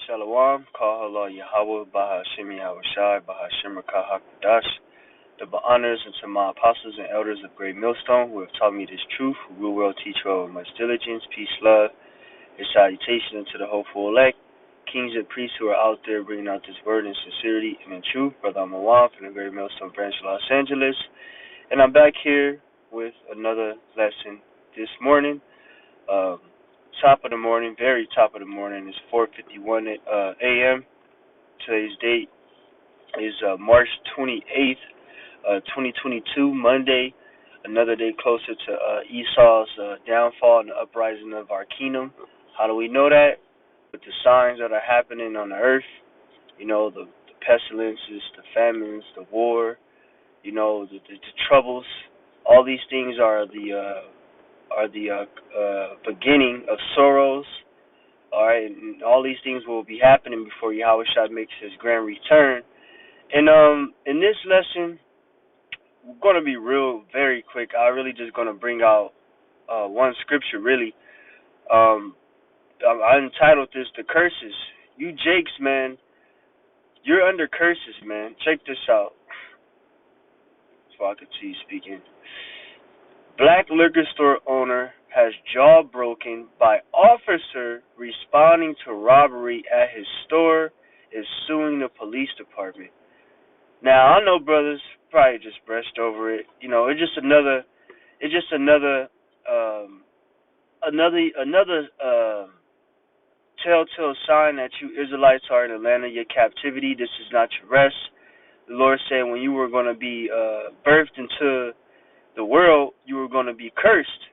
Shalom, Kahala Yahweh, Bahashim Yahweh Shai, Bahashim Rakah HaKadosh. The honors unto my apostles and elders of Great Millstone who have taught me this truth, who will well teach well with much diligence, peace, love, and salutation unto the hopeful elect, kings and priests who are out there bringing out this word in sincerity and in truth. Brother Amawam from the Great Millstone branch of Los Angeles. And I'm back here with another lesson this morning. Top of the morning, very top of the morning. It's 4:51 a.m. Today's date is March 28th, 2022, Monday. Another day closer to Esau's downfall and the uprising of our kingdom. How do we know that? With the signs that are happening on the earth. You know, the pestilences, the famines, the war. You know, the troubles. All these things are the beginning of sorrows. All right, and all these things will be happening before Yahushua makes his grand return. And in this lesson, we're gonna be very quick. I really just gonna bring out one scripture. Really, I entitled this "The Curses." You Jakes, man, you're under curses, man. Check this out. So I could see you speaking. Black liquor store owner has jaw broken by officer responding to robbery at his store, is suing the police department. Now I know brothers probably just brushed over it. You know, it's just another telltale sign that you Israelites are in the land of your captivity. This is not your rest. The Lord said when you were going to be birthed into the world, you were going to be cursed.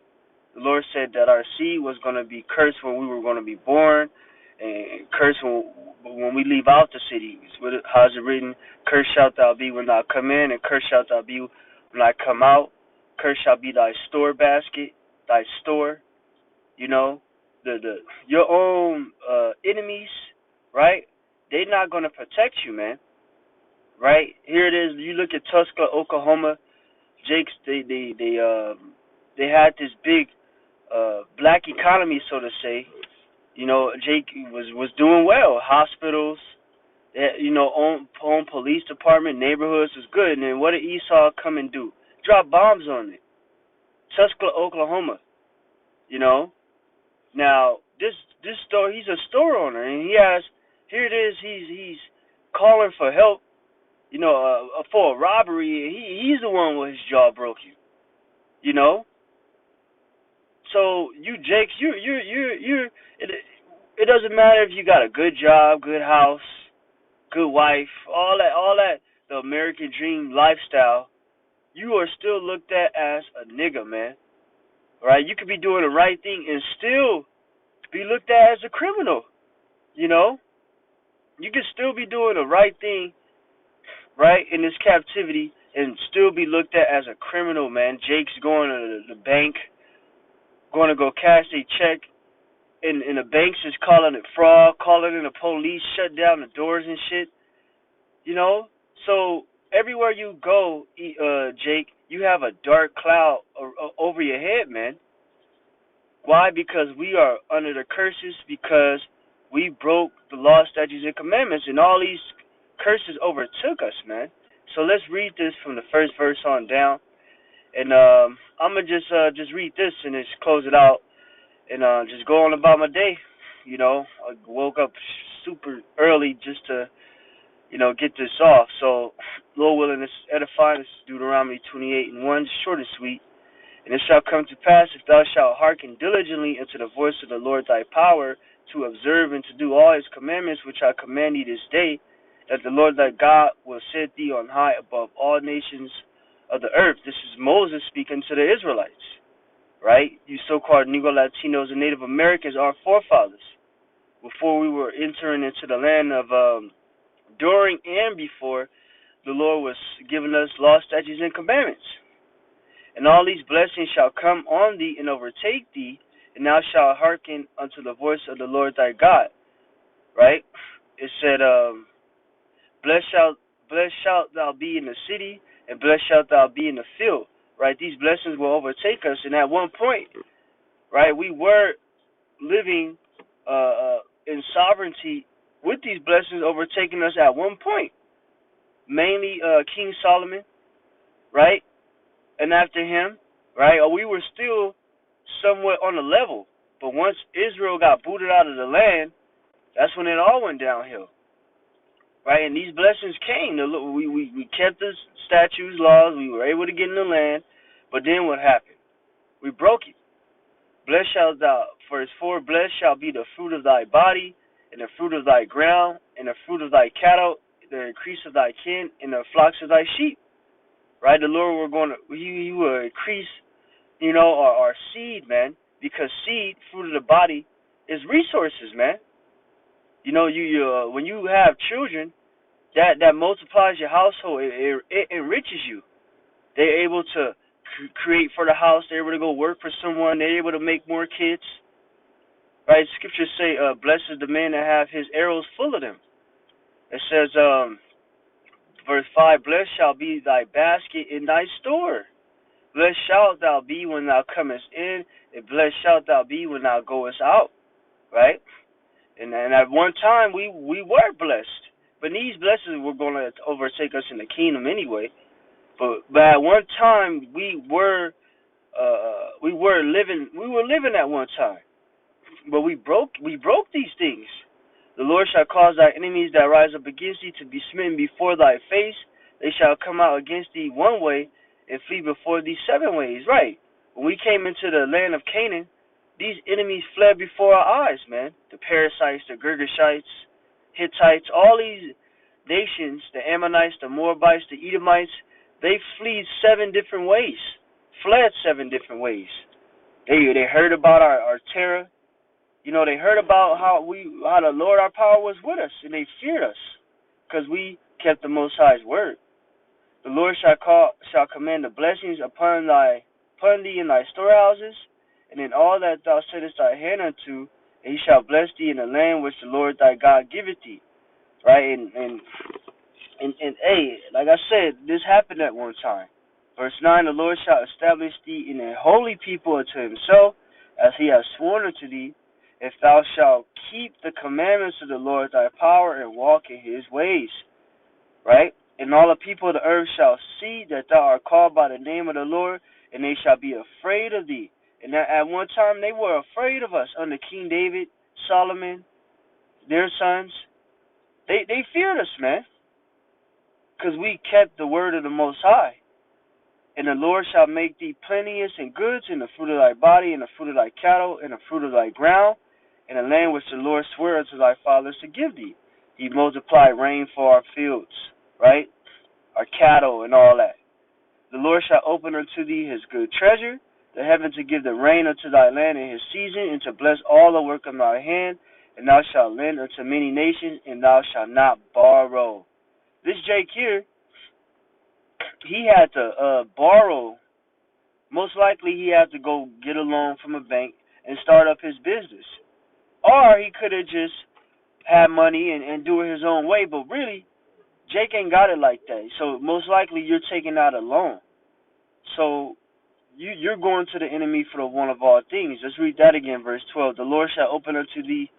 The Lord said that our seed was going to be cursed when we were going to be born, and cursed when we leave out the city. How's it written? Cursed shalt thou be when thou come in, and cursed shalt thou be when I come out. Cursed shall be thy store basket, thy store. You know, your own enemies, right? They're not going to protect you, man. Right? Here it is. You look at Tulsa, Oklahoma. Jakes, they had this big black economy, so to say. You know, Jake was doing well. Hospitals, you know, own police department, neighborhoods was good. And then what did Esau come and do? Drop bombs on it. Tulsa, Oklahoma. You know. Now this store, he's a store owner, and here it is. He's calling for help. You know, for a robbery. He's the one with his jaw broken. You know. So you Jakes, it doesn't matter if you got a good job, good house, good wife, all that, the American dream lifestyle. You are still looked at as a nigga, man. Right? You could be doing the right thing and still be looked at as a criminal. You know? You could still be doing the right thing, right, in this captivity and still be looked at as a criminal, man. Jake's going to the bank, going to go cash a check, and the banks is calling it fraud, calling in the police, shut down the doors and shit. You know? So everywhere you go, Jake, you have a dark cloud over your head, man. Why? Because we are under the curses, because we broke the law, statutes, and commandments, and all these curses overtook us, man. So let's read this from the first verse on down, and I'm gonna just read this and just close it out, and just go on about my day. You know, I woke up super early just to, you know, get this off. So, Lord willing, this is edifying. This is Deuteronomy 28:1, short and sweet. And it shall come to pass, if thou shalt hearken diligently unto the voice of the Lord thy power, to observe and to do all his commandments which I command thee this day, that the Lord thy God will set thee on high above all nations of the earth. This is Moses speaking to the Israelites, right? You so-called Negro Latinos and Native Americans, our forefathers, before we were entering into the land of, during and before the Lord was giving us law, statutes, and commandments. And all these blessings shall come on thee and overtake thee, and thou shalt hearken unto the voice of the Lord thy God. Right? It said, blessed shalt thou be in the city, and blessed shalt thou be in the field. Right? These blessings will overtake us. And at one point, right, we were living in sovereignty with these blessings overtaking us at one point, mainly King Solomon, right? And after him, right, we were still somewhat on the level. But once Israel got booted out of the land, that's when it all went downhill, right? And these blessings came. We kept the statutes, laws. We were able to get in the land. But then what happened? We broke it. Blessed shalt thou, for blessed shall be the fruit of thy body, and the fruit of thy ground, and the fruit of thy cattle, the increase of thy kin, and the flocks of thy sheep. Right? The Lord He will increase, our seed, man, because seed, fruit of the body, is resources, man. When you have children, that multiplies your household. It enriches you. They're able to create for the house. They're able to go work for someone. They're able to make more kids. Right? Scriptures say, blessed is the man that have his arrows full of them. It says, verse 5, blessed shall be thy basket in thy store. Blessed shalt thou be when thou comest in, and blessed shalt thou be when thou goest out. Right? And at one time, we were blessed. But these blessings were going to overtake us in the kingdom anyway. But at one time, we were living at one time. But we broke these things. The Lord shall cause thy enemies that rise up against thee to be smitten before thy face. They shall come out against thee one way and flee before thee 7 ways. Right. When we came into the land of Canaan, these enemies fled before our eyes, man. The Perizzites, the Girgashites, Hittites, all these nations, the Ammonites, the Moabites, the Edomites, they fled 7 different ways. They heard about our terror. They heard about how the Lord our power was with us, and they feared us because we kept the Most High's word. The Lord shall command the blessings upon thee in thy storehouses, and in all that thou settest thy hand unto, and he shall bless thee in the land which the Lord thy God giveth thee. Right? And hey, like I said, this happened at one time. Verse 9, the Lord shall establish thee in a holy people unto himself, as he has sworn unto thee, if thou shalt keep the commandments of the Lord thy power and walk in his ways. Right? And all the people of the earth shall see that thou art called by the name of the Lord, and they shall be afraid of thee. And at one time they were afraid of us under King David, Solomon, their sons. They feared us, man, because we kept the word of the Most High. And the Lord shall make thee plenteous in goods, in the fruit of thy body, and the fruit of thy cattle, and the fruit of thy ground, in the land which the Lord sware unto thy fathers to give thee. He multiplied rain for our fields, right? Our cattle and all that. The Lord shall open unto thee his good treasure, the heaven to give the rain unto thy land in his season, and to bless all the work of thy hand, and thou shalt lend unto many nations, and thou shalt not borrow. This Jake here, he had to borrow. Most likely he had to go get a loan from a bank and start up his business. Or he could have just had money and do it his own way. But really, Jake ain't got it like that. So most likely you're taking out a loan. So you're going to the enemy for the one of all things. Let's read that again, verse 12. The Lord shall open unto thee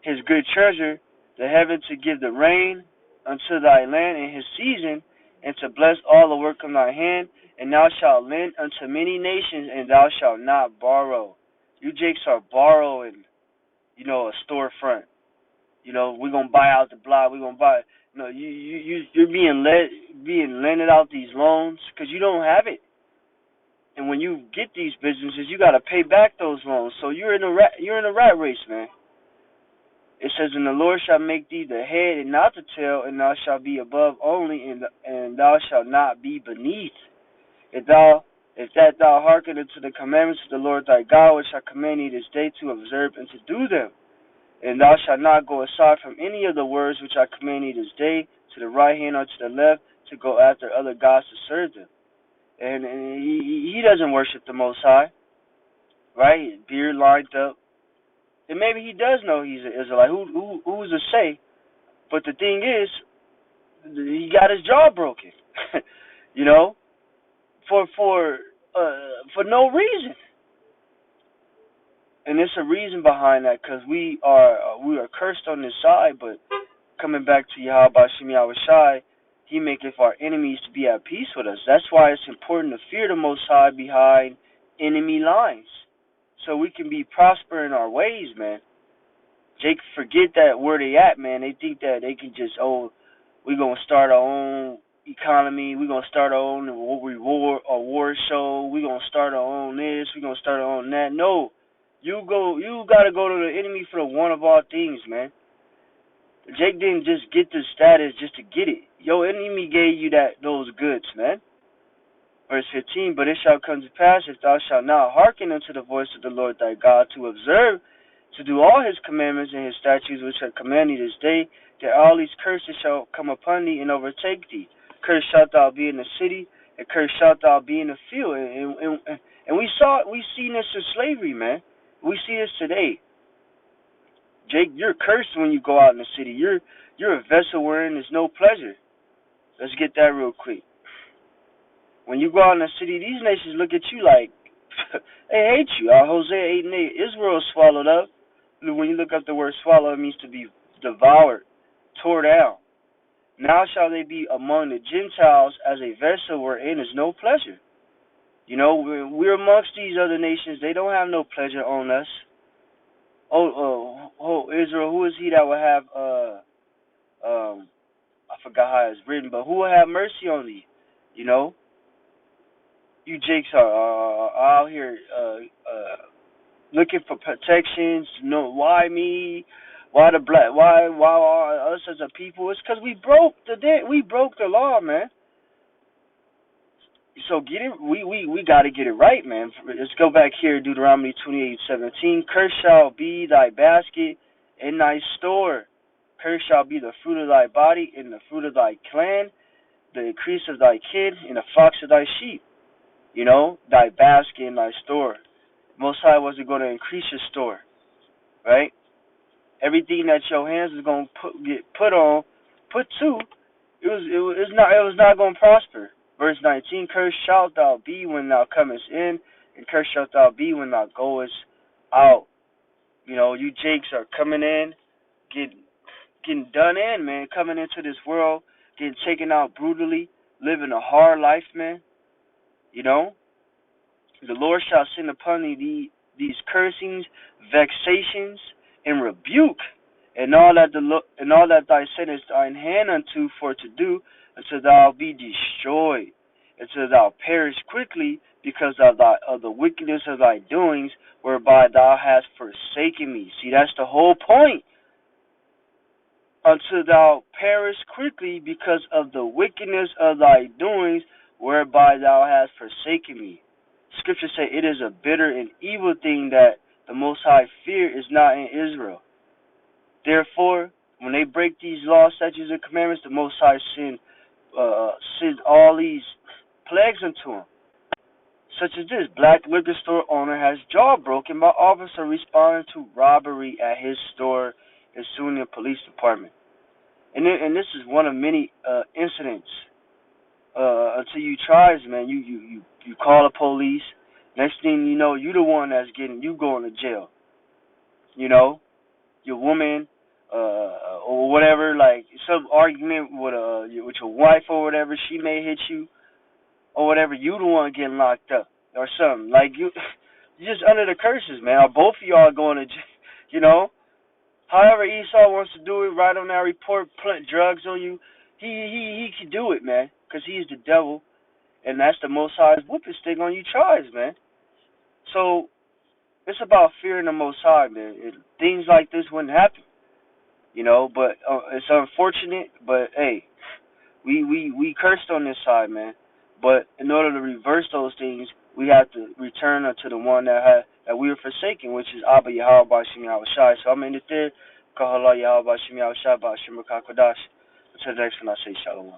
his good treasure, the heaven to give the rain unto thy land in his season, and to bless all the work of thy hand, and thou shalt lend unto many nations, and thou shalt not borrow. You jakes are borrowing, a storefront. We're gonna buy out the block. We're gonna buy. No, you're being lended out these loans because you don't have it. And when you get these businesses, you gotta pay back those loans. So you're in a rat race, man. It says, and the Lord shall make thee the head and not the tail, and thou shalt be above only, and thou shalt not be beneath. If that thou hearken unto the commandments of the Lord thy God, which I command thee this day to observe and to do them, and thou shalt not go aside from any of the words which I command thee this day, to the right hand or to the left, to go after other gods to serve them. And he doesn't worship the Most High, right? Beard lined up. And maybe he does know he's an Israelite. Who's to say? But the thing is, he got his jaw broken, for no reason. And there's a reason behind that, because we are cursed on this side, but coming back to Yahweh Shem Yahushai, He maketh our enemies to be at peace with us. That's why it's important to fear the Most High behind enemy lines, so we can be prosper in our ways, man. Jake forget that where they at, man. They think that they can just, we gonna start our own economy. We gonna start our own war show. We gonna start our own this. We gonna start our own that. No, you gotta go to the enemy for the one of all things, man. Jake didn't just get the status just to get it. Your enemy gave you those goods, man. Verse 15, but it shall come to pass, if thou shalt not hearken unto the voice of the Lord thy God, to observe, to do all his commandments and his statutes which I command thee this day, that all these curses shall come upon thee and overtake thee. Cursed shalt thou be in the city, and cursed shalt thou be in the field. And we seen this in slavery, man. We see this today. Jake, you're cursed when you go out in the city. You're a vessel wherein there's no pleasure. Let's get that real quick. When you go out in the city, these nations look at you like they hate you. Hosea 8 and 8, Israel is swallowed up. When you look up the word swallow, it means to be devoured, tore down. Now shall they be among the Gentiles as a vessel wherein is no pleasure. You know, we're amongst these other nations. They don't have no pleasure on us. Israel, who is he that will have, I forgot how it's written, but who will have mercy on thee? You know? You Jakes are out here looking for protections. No, why me? Why the black? Why us as a people? It's because we broke the law, man. So get it. We got to get it right, man. Let's go back here, Deuteronomy 28:17. Cursed shall be thy basket and thy store. Cursed shall be the fruit of thy body and the fruit of thy clan, the increase of thy kid and the flocks of thy sheep. You know, thy basket and thy store. Most High wasn't going to increase your store, right? Everything that your hands is going to put to, it was not going to prosper. Verse 19, cursed shalt thou be when thou comest in, and cursed shalt thou be when thou goest out. You know, you Jakes are coming in, getting done in, man, coming into this world, getting taken out brutally, living a hard life, man. You know, the Lord shall send upon thee these cursings, vexations, and rebuke, and all that thou settest thine hand unto for to do, until thou be destroyed, until thou perish quickly, because of the wickedness of thy doings, whereby thou hast forsaken me. See, that's the whole point. Until thou perish quickly, because of the wickedness of thy doings, whereby thou hast forsaken me. Scripture say it is a bitter and evil thing that the Most High fear is not in Israel. Therefore, when they break these laws, statutes, and commandments, the Most High send all these plagues unto them. Such as this: black liquor store owner has jaw broken by officer responding to robbery at his store in Sunni Police Department. And this is one of many incidents. Until you tries, man, you call the police. Next thing you know, you the one that's you going to jail. You know, your woman, or whatever, like some argument with your wife or whatever, she may hit you, or whatever. You the one getting locked up or something. Like you just under the curses, man. Or both of y'all going to jail. You know, however Esau wants to do it, write on that report, plant drugs on you. He can do it, man, because he's the devil, and that's the Most High's whooping stick on you tries, man. So it's about fearing the Most High, man. Things like this wouldn't happen, you know. But it's unfortunate. But hey, we cursed on this side, man. But in order to reverse those things, we have to return unto the one that we were forsaken, which is Abba Yahweh B'Shem Yahushai. So I'm in the third. Kahala Yahweh B'Shem Yahushai B'Shem Rakakodash. Until the next one, I say Shalom.